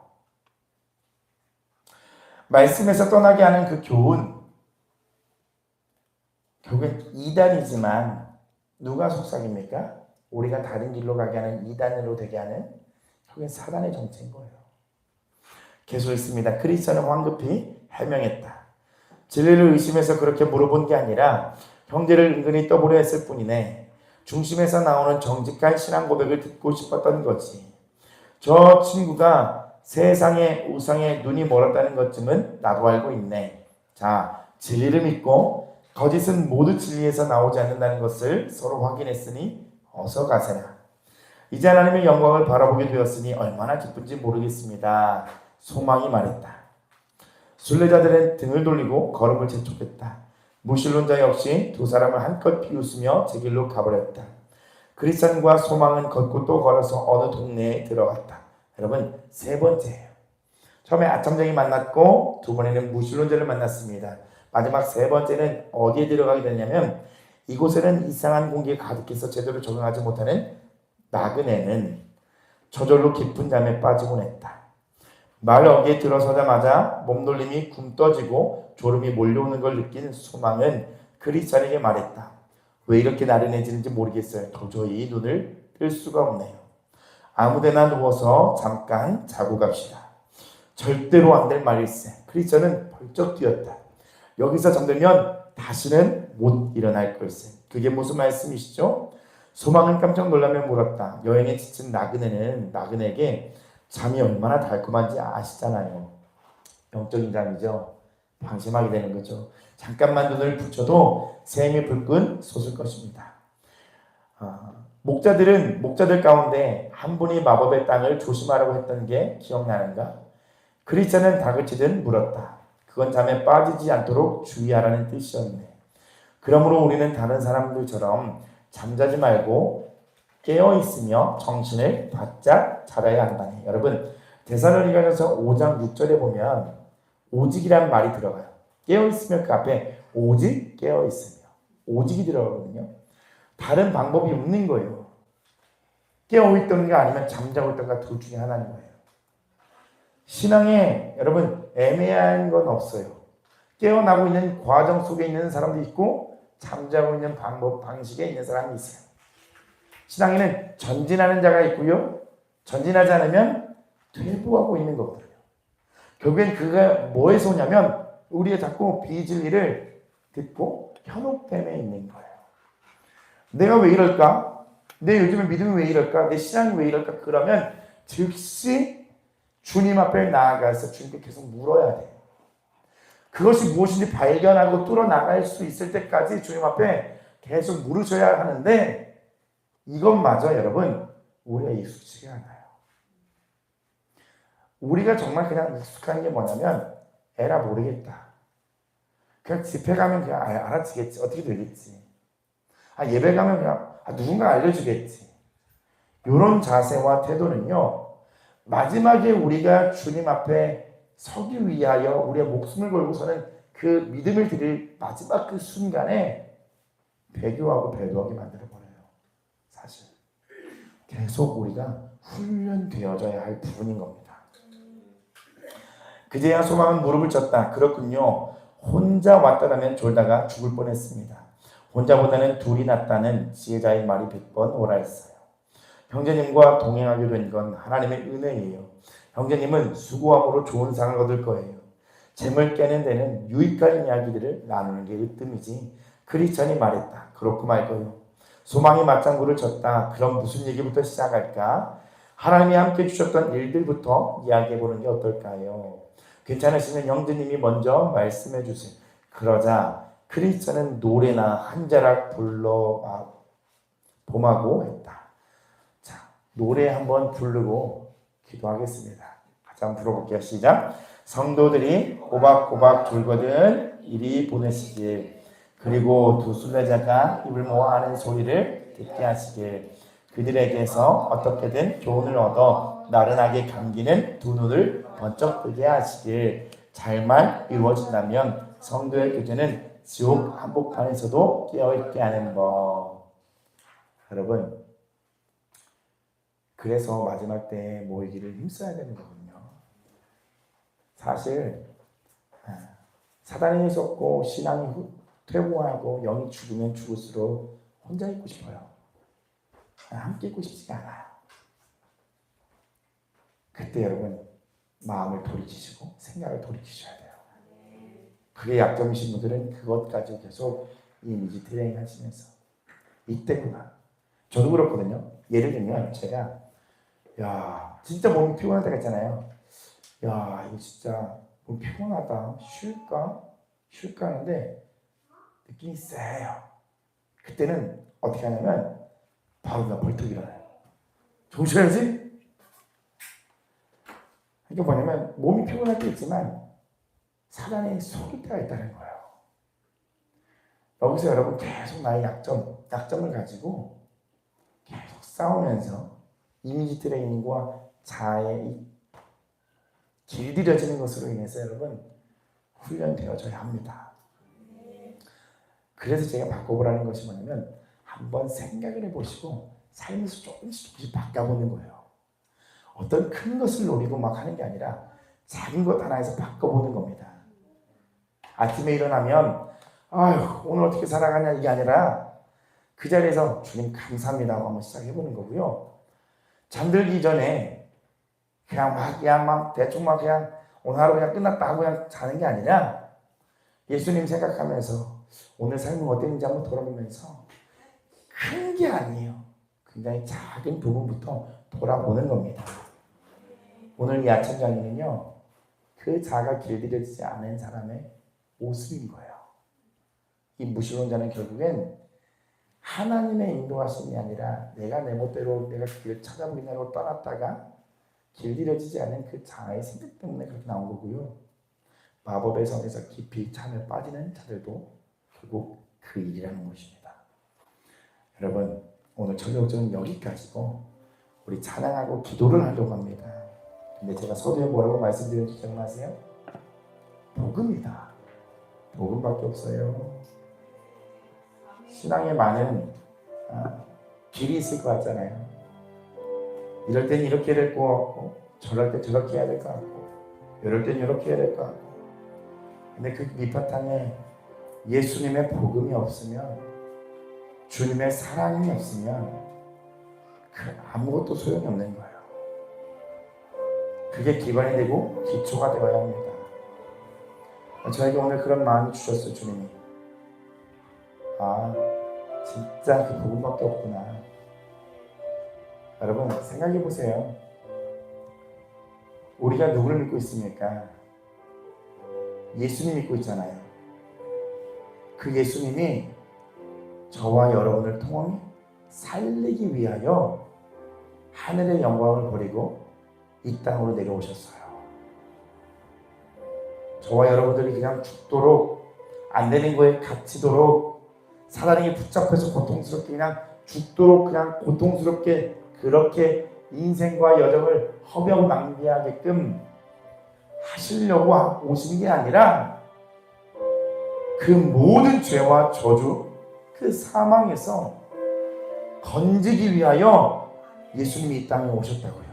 말씀에서 떠나게 하는 그 교훈, 결국엔 이단이지만 누가 속삭입니까? 우리가 다른 길로 가게 하는 이단으로 되게 하는 결국엔 사단의 정체인 거예요. 계속 있습니다. 크리스천은 황급히 해명했다. 진리를 의심해서 그렇게 물어본 게 아니라 형제를 은근히 떠보려 했을 뿐이네. 중심에서 나오는 정직한 신앙 고백을 듣고 싶었던 거지. 저 친구가 세상의 우상에 눈이 멀었다는 것쯤은 나도 알고 있네. 자, 진리를 믿고 거짓은 모두 진리에서 나오지 않는다는 것을 서로 확인했으니 어서 가세나. 이제 하나님의 영광을 바라보게 되었으니 얼마나 기쁜지 모르겠습니다. 소망이 말했다. 순례자들은 등을 돌리고 걸음을 재촉했다. 무신론자 역시 두 사람을 한껏 비웃으며 제 길로 가버렸다. 그리스도인과 소망은 걷고 또 걸어서 어느 동네에 들어갔다. 여러분 세 번째예요. 처음에 아첨장이 만났고 두 번에는 무신론자를 만났습니다. 마지막 세 번째는 어디에 들어가게 됐냐면 이곳에는 이상한 공기가 가득해서 제대로 적응하지 못하는 나그네는 저절로 깊은 잠에 빠지곤 했다. 말 어귀에 들어서자마자 몸놀림이 굼떠지고 졸음이 몰려오는 걸 느낀 소망은 그리스도에게 말했다. 왜 이렇게 나른해지는지 모르겠어요. 도저히 눈을 뜰 수가 없네요. 아무데나 누워서 잠깐 자고 갑시다. 절대로 안 될 말일세. 그리스도는 벌쩍 뛰었다. 여기서 잠들면 다시는 못 일어날 걸세. 그게 무슨 말씀이시죠? 소망은 깜짝 놀라며 물었다. 여행에 지친 나그네에게 잠이 얼마나 달콤한지 아시잖아요. 영적인 잠이죠. 방심하게 되는 거죠. 잠깐만 눈을 붙여도 샘이 불끈 솟을 것입니다. 목자들 가운데 한 분이 마법의 땅을 조심하라고 했던 게 기억나는가? 그리스도는 다그치듯 물었다. 그건 잠에 빠지지 않도록 주의하라는 뜻이었네. 그러므로 우리는 다른 사람들처럼 잠자지 말고 깨어있으며 정신을 바짝 차려야 한다네. 여러분 데살로니가전서 5장 6절에 보면 오직이란 말이 들어가요. 깨어있으며 그 앞에 오직 깨어있으며 오직이 들어가거든요. 다른 방법이 없는 거예요. 깨어있던가 아니면 잠자고 있던가 둘 중에 하나인 거예요. 신앙에 여러분 애매한 건 없어요. 깨어나고 있는 과정 속에 있는 사람도 있고 잠자고 있는 방식에 있는 사람이 있어요. 신앙에는 전진하는 자가 있고요. 전진하지 않으면 퇴보하고 있는 거거든요. 결국엔 그가 뭐에서 오냐면 우리의 자꾸 비진리를 듣고 현혹됨에 있는 거예요. 내가 왜 이럴까? 내 요즘에 믿음이 왜 이럴까? 내 신앙이 왜 이럴까? 그러면 즉시 주님 앞에 나아가서 주님께 계속 물어야 돼요. 그것이 무엇인지 발견하고 뚫어나갈 수 있을 때까지 주님 앞에 계속 물으셔야 하는데 이것마저 여러분 우리가 익숙치가 않아요. 우리가 정말 그냥 익숙한 게 뭐냐면 에라 모르겠다. 그냥 집회 가면 그냥 알아지겠지. 어떻게 되겠지. 예배 가면 그냥 누군가 알려주겠지. 이런 자세와 태도는요. 마지막에 우리가 주님 앞에 서기 위하여 우리의 목숨을 걸고 서는 그 믿음을 드릴 마지막 그 순간에 배교하고 배도하게 만들어버려요. 사실 계속 우리가 훈련되어져야 할 부분인 겁니다. 그제야 소망은 무릎을 쳤다. 그렇군요. 혼자 왔다라면 졸다가 죽을 뻔했습니다. 혼자보다는 둘이 낫다는 지혜자의 말이 100번 옳아했어요. 형제님과 동행하게 된 건 하나님의 은혜예요. 형제님은 수고함으로 좋은 상을 얻을 거예요. 잼을 깨는 데는 유익한 이야기들을 나누는 게 으뜸이지. 크리스천이 말했다. 그렇고 말고요. 소망이 맞장구를 쳤다. 그럼 무슨 얘기부터 시작할까? 하나님이 함께 주셨던 일들부터 이야기해보는 게 어떨까요? 괜찮으시면 형제님이 먼저 말씀해 주세요. 그러자 크리스천은 노래나 한 자락 불러 봄하고 했다. 자, 노래 한번 부르고 기도하겠습니다. 같이 한번 불러볼게요. 시작. 성도들이 꼬박꼬박 줄거든 이리 보내시길, 그리고 두 순례자가 입을 모아 하는 소리를 듣게 하시길, 그들에게서 어떻게든 교훈을 얻어 나른하게 감기는 두 눈을 번쩍 뜨게 하시길. 잘만 이루어진다면 성도의 교제는 지옥 한복판에서도 깨어있게 하는 법. 여러분, 그래서 마지막 때에 모이기를 힘써야 되는 거거든요. 사실 사단이 썩고 신앙이 퇴보하고 영이 죽으면 죽을수록 혼자 있고 싶어요. 함께 있고 싶지가 않아요. 그때 여러분 마음을 돌이키시고 생각을 돌이키셔야 돼요. 그게 약점이신 분들은 그것 가지고 계속 이미지 트레이닝 하시면서 이때구나. 저도 그렇거든요. 예를 들면 제가 진짜 몸이 피곤할 때가 있잖아요. 이거 진짜 몸 피곤하다. 쉴까 하는데 느낌이 세요. 그때는 어떻게 하냐면 바로 나 벌떡 일어나요. 정신 차려야지. 이게 뭐냐면 몸이 피곤할 때 있지만 사단에 속일 때가 있다는 거예요. 여기서 여러분 계속 나의 약점을 가지고 계속 싸우면서 이미지 트레이닝과 자아의 길들여지는 것으로 인해서 여러분 훈련되어져야 합니다. 그래서 제가 바꿔보라는 것이 뭐냐면 한번 생각을 해보시고 삶에서 조금씩 바꿔보는 거예요. 어떤 큰 것을 노리고 막 하는 게 아니라 작은 것 하나에서 바꿔보는 겁니다. 아침에 일어나면 오늘 어떻게 살아가냐 이게 아니라 그 자리에서 주님 감사합니다 하고 한번 시작해보는 거고요. 잠들기 전에 그냥 대충 그냥 오늘 하루 그냥 끝났다 하고 그냥 자는 게 아니라 예수님 생각하면서 오늘 삶은 어땠는지 한번 돌아보면서 큰 게 아니에요. 굉장히 작은 부분부터 돌아보는 겁니다. 오늘 이 아침 강의는요, 그 자아가 길들여지지 않은 사람의 모습인 거예요. 이 무신론자는 결국엔 하나님의 인도하심이 아니라 내가 내 멋대로 내가 길을 찾아보겠냐고 떠났다가 길들여지지 않은 그 자아의 생각 때문에 그렇게 나온 거고요. 마법의 성에서 깊이 잠에 빠지는 자들도 결국 그 일이라는 것입니다. 여러분, 오늘 저녁은 여기까지고 우리 찬양하고 기도를 하려고 합니다. 근데 제가 서두에 뭐라고 말씀드렸는지 기억나세요? 복음이다. 복음밖에 없어요. 신앙에 많은 길이 있을 것 같잖아요. 이럴 땐 이렇게 될 것 같고 저럴 때 저렇게 해야 될 것 같고 이럴 땐 이렇게 해야 될 것 같고, 근데 그 밑바탕에 예수님의 복음이 없으면, 주님의 사랑이 없으면 아무것도 소용이 없는 거예요. 그게 기반이 되고 기초가 되어야 합니다. 저에게 오늘 그런 마음이 주셨어요. 주님이 진짜 그 복음밖에 없구나. 여러분 생각해 보세요. 우리가 누구를 믿고 있습니까? 예수님 믿고 있잖아요. 그 예수님이 저와 여러분을 통해 살리기 위하여 하늘의 영광을 버리고 이 땅으로 내려오셨어요. 저와 여러분들이 그냥 죽도록 안 되는 거에 갇히도록 사단에게 붙잡혀서 고통스럽게 그냥 죽도록 그냥 고통스럽게 그렇게 인생과 여정을 허병 낭비하게끔 하시려고 오신 게 아니라 그 모든 죄와 저주, 그 사망에서 건지기 위하여 예수님이 이 땅에 오셨다고요.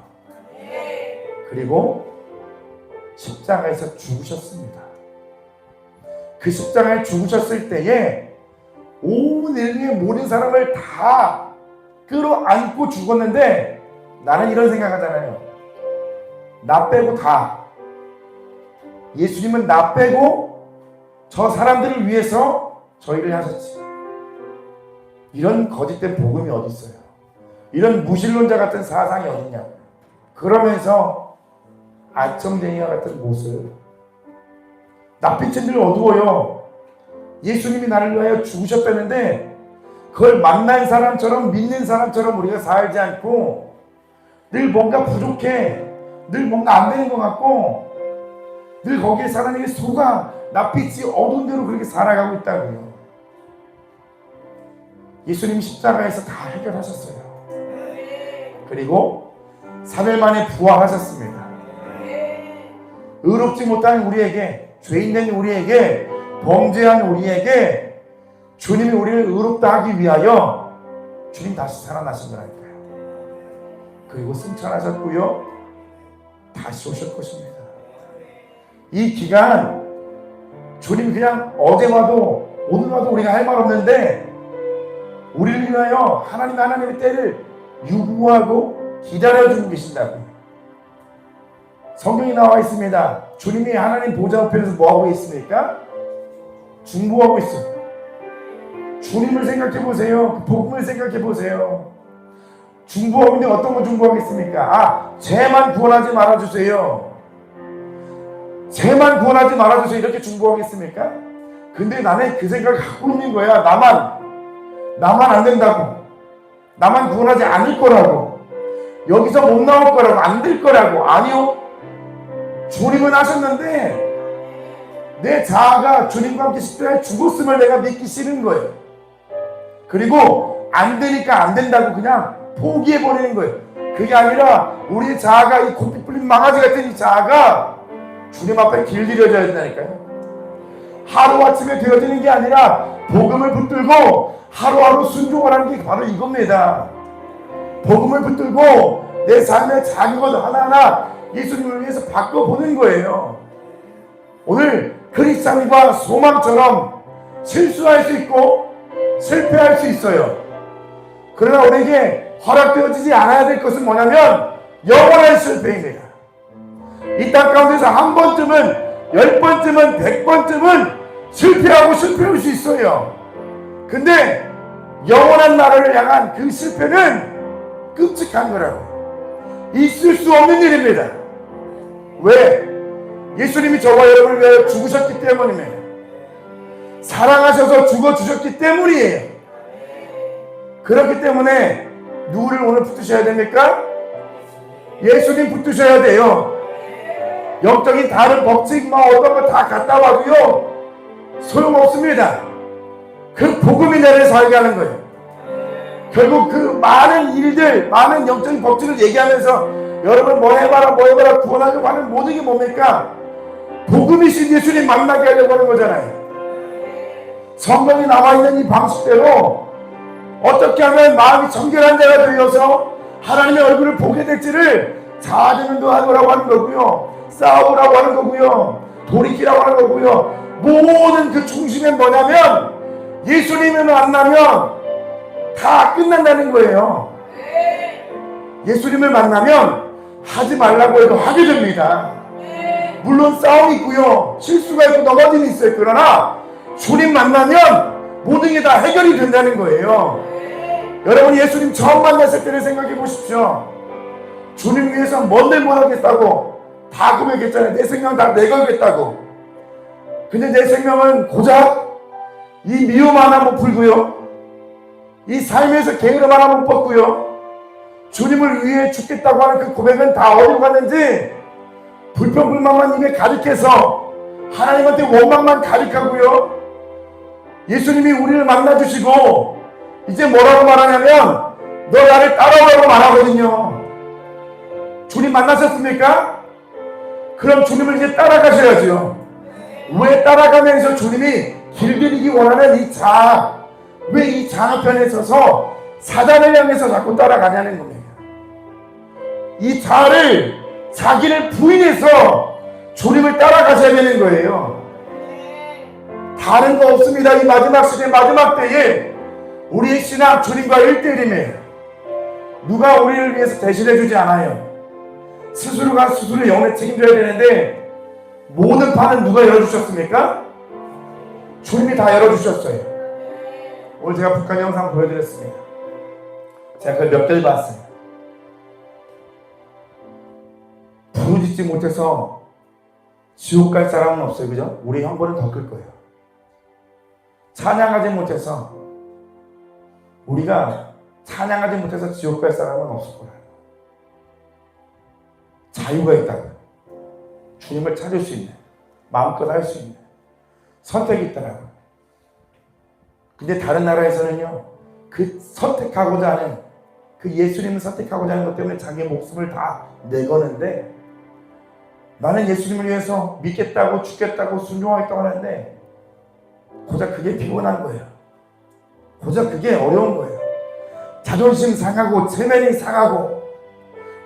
그리고 십자가에서 죽으셨습니다. 그 십자가에 죽으셨을 때에 온 인류의 모든 사람을 다 끌어안고 죽었는데, 나는 이런 생각하잖아요. 나 빼고 다. 예수님은 나 빼고 저 사람들을 위해서 저희를 하셨지. 이런 거짓된 복음이 어디 있어요? 이런 무신론자 같은 사상이 어딨냐? 그러면서 아첨쟁이와 같은 모습, 낯빛은 늘 어두워요. 예수님이 나를 위하여 죽으셨다는데 그걸 만난 사람처럼, 믿는 사람처럼 우리가 살지 않고 늘 뭔가 부족해, 늘 뭔가 안 되는 것 같고 늘 거기에 사람에게 속아 낯빛이 어두운 대로 그렇게 살아가고 있다고요. 예수님 십자가에서 다 해결하셨어요. 그리고 3일 만에 부활하셨습니다. 의롭지 못한 우리에게, 죄인된 우리에게, 범죄한 우리에게 주님이 우리를 의롭다 하기 위하여 주님 다시 살아나신 거라니까요. 그리고 승천하셨고요, 다시 오실 것입니다. 이 기간 주님 그냥 어제 와도 오늘 와도 우리가 할 말 없는데 우리를 위하여 하나님의 때를 유구하고 기다려주고 계신다고. 성경이 나와 있습니다. 주님이 하나님 보좌 우편에서 뭐하고 있습니까? 중보하고 있어요. 주님을 생각해 보세요. 그 복음을 생각해 보세요. 중보하고 있는데 어떤 거 중보하겠습니까? 죄만 구원하지 말아주세요. 죄만 구원하지 말아주세요. 이렇게 중보하겠습니까? 근데 나는 그 생각을 갖고 있는 거야. 나만 안 된다고, 나만 구원하지 않을 거라고, 여기서 못 나올 거라고, 안 될 거라고. 아니요, 주님은 하셨는데 내 자아가 주님과 함께 십자가에 죽었음을 내가 믿기 싫은 거예요. 그리고 안 되니까 안 된다고 그냥 포기해버리는 거예요. 그게 아니라 우리의 자아가, 이 곱게 풀린 망아지 같은 이 자아가 주님 앞에 길들여져야 된다니까요. 하루아침에 되어지는 게 아니라 복음을 붙들고 하루하루 순종을 하는 게 바로 이겁니다. 복음을 붙들고 내 삶의 작은 것 하나하나 예수님을 위해서 바꿔보는 거예요. 오늘 크리스찬과 소망처럼 실수할 수 있고 실패할 수 있어요. 그러나 우리에게 허락되어지지 않아야 될 것은 뭐냐면 영원한 실패입니다. 이 땅 가운데서 한 번쯤은, 10번쯤은, 100번쯤은 실패할 수 있어요. 근데 영원한 나라를 향한 그 실패는 끔찍한 거라고. 있을 수 없는 일입니다. 왜? 예수님이 저와 여러분을 위하여 죽으셨기 때문입니다. 사랑하셔서 죽어주셨기 때문이에요. 그렇기 때문에 누구를 오늘 붙드셔야 됩니까? 예수님 붙드셔야 돼요. 영적인 다른 법칙 어떤 거 다 갖다 와도요 소용없습니다. 그 복음이 나를 살게 하는 거예요. 결국 그 많은 일들, 많은 영적인 법칙을 얘기하면서 여러분 뭐 해봐라 구원하려고 하는 모든 게 뭡니까? 복음이신 예수님 만나게 하려고 하는 거잖아요. 성경에 나와 있는 이 방식대로 어떻게 하면 마음이 정결한 자가 되어서 하나님의 얼굴을 보게 될지를 자아대면도 하라고 하는 거고요, 싸우라고 하는 거고요, 돌이키라고 하는 거고요. 모든 그 중심은 뭐냐면 예수님을 만나면 다 끝난다는 거예요. 예수님을 만나면 하지 말라고 해도 하게 됩니다. 물론 싸움이 있고요, 실수가 있고 넘어짐이 있어요. 그러나 주님 만나면 모든 게 다 해결이 된다는 거예요. 여러분 예수님 처음 만났을 때를 생각해 보십시오. 주님 위해서 뭔들 못하겠다고 다 고백했잖아요. 내 생명 다 내가 하겠다고. 근데 내 생명은 고작 이 미움 하나 못 풀고요, 이 삶에서 게으름 하나 못 벗고요, 주님을 위해 죽겠다고 하는 그 고백은 다 어디로 갔는지 불평불만만 입에 가득해서 하나님한테 원망만 가득하고요, 예수님이 우리를 만나주시고 이제 뭐라고 말하냐면 너 나를 따라오라고 말하거든요. 주님 만나셨습니까? 그럼 주님을 이제 따라가셔야죠. 왜 따라가면서 주님이 길들이기 원하는 이 자아, 왜 이 자아 편에 서서 사단을 향해서 자꾸 따라가냐는 겁니다. 이 자아를, 자기를 부인해서 주님을 따라가셔야 되는 거예요. 다른 거 없습니다. 이 마지막 시대, 마지막 때에 우리의 신앙 주님과 1대1이며 누가 우리를 위해서 대신해 주지 않아요. 스스로가 스스로 영혼에 책임져야 되는데 모든 판은 누가 열어주셨습니까? 주님이 다 열어주셨어요. 오늘 제가 북한 영상 보여드렸습니다. 제가 그걸 몇 개를 봤어요. 부르짖지 못해서 지옥 갈 사람은 없어요. 그죠? 우리 형벌은 더 클 거예요. 찬양하지 못해서, 우리가 찬양하지 못해서 지옥 갈 사람은 없을 거예요. 자유가 있다고요. 주님을 찾을 수 있는, 마음껏 할 수 있는 선택이 있더라고요. 근데 다른 나라에서는요, 그 선택하고자 하는, 그 예수님을 선택하고자 하는 것 때문에 자기 목숨을 다 내거는데, 나는 예수님을 위해서 믿겠다고, 죽겠다고, 순종하겠다고 하는데 고작 그게 피곤한 거예요. 고작 그게 어려운 거예요. 자존심 상하고 체면이 상하고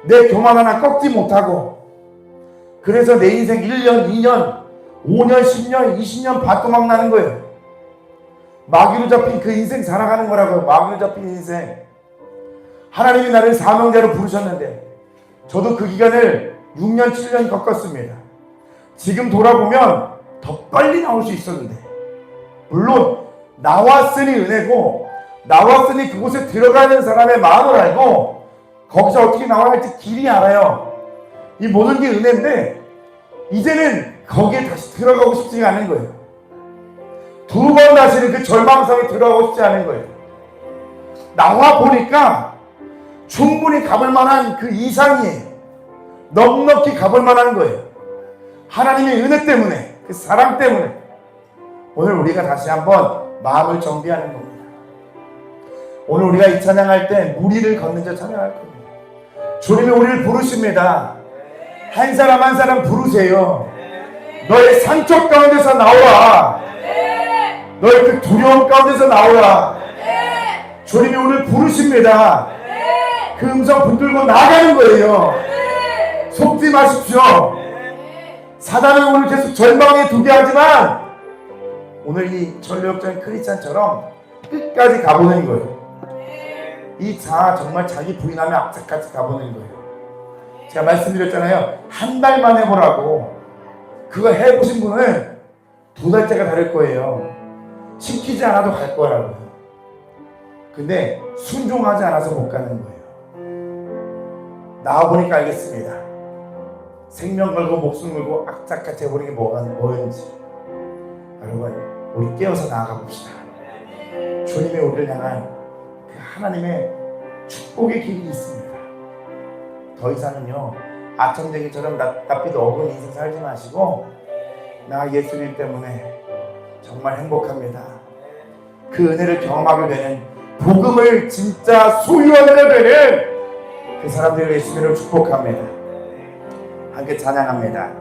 내 교만 하나 꺾지 못하고, 그래서 내 인생 1년, 2년, 5년, 10년, 20년 바토막 나는 거예요. 마귀로 잡힌 그 인생 살아가는 거라고요. 마귀로 잡힌 인생. 하나님이 나를 사명자로 부르셨는데 저도 그 기간을 6년, 7년 겪었습니다. 지금 돌아보면 더 빨리 나올 수 있었는데, 물론 나왔으니 은혜고, 나왔으니 그곳에 들어가는 사람의 마음을 알고 거기서 어떻게 나와야 할지 길이 알아요. 이 모든 게 은혜인데 이제는 거기에 다시 들어가고 싶지 않은 거예요. 두 번 다시는 그 절망성에 들어가고 싶지 않은 거예요. 나와 보니까 충분히 가볼 만한 그 이상이에요. 넉넉히 가볼 만한 거예요. 하나님의 은혜 때문에, 그 사랑 때문에 오늘 우리가 다시 한번 마음을 정비하는 겁니다. 오늘 우리가 이 찬양할 때 무리를 걷는 자 찬양할 겁니다. 주님이 우리를 부르십니다. 한 사람 한 사람 부르세요. 너의 상처 가운데서 나오라. 너의 그 두려움 가운데서 나오라. 주님이 오늘 부르십니다. 그 음성 붙들고 나가는 거예요. 속지 마십시오. 사단은 오늘 계속 절망에 두게 하지만 오늘 이 전력적인 크리스찬처럼 끝까지 가보는 거예요. 이 자아 정말 자기 부인하며 악착같이 가보는 거예요. 제가 말씀드렸잖아요. 한 달만 해보라고. 그거 해보신 분은 2달째가 다를 거예요. 시키지 않아도 갈 거라고요. 근데 순종하지 않아서 못 가는 거예요. 나와보니까 알겠습니다. 생명 걸고 목숨 걸고 악착같이 해보는 게 뭐였는지. 여러분, 우리 깨어서 나아가 봅시다. 주님의 우리를 향한 그 하나님의 축복의 길이 있습니다. 더 이상은요, 아청쟁이처럼 낯빛 어두운 인생 살지 마시고, 나 예수님 때문에 정말 행복합니다. 그 은혜를 경험하게 되는, 복음을 진짜 소유하게 되는 그 사람들을 예수님으로 축복합니다. 함께 찬양합니다.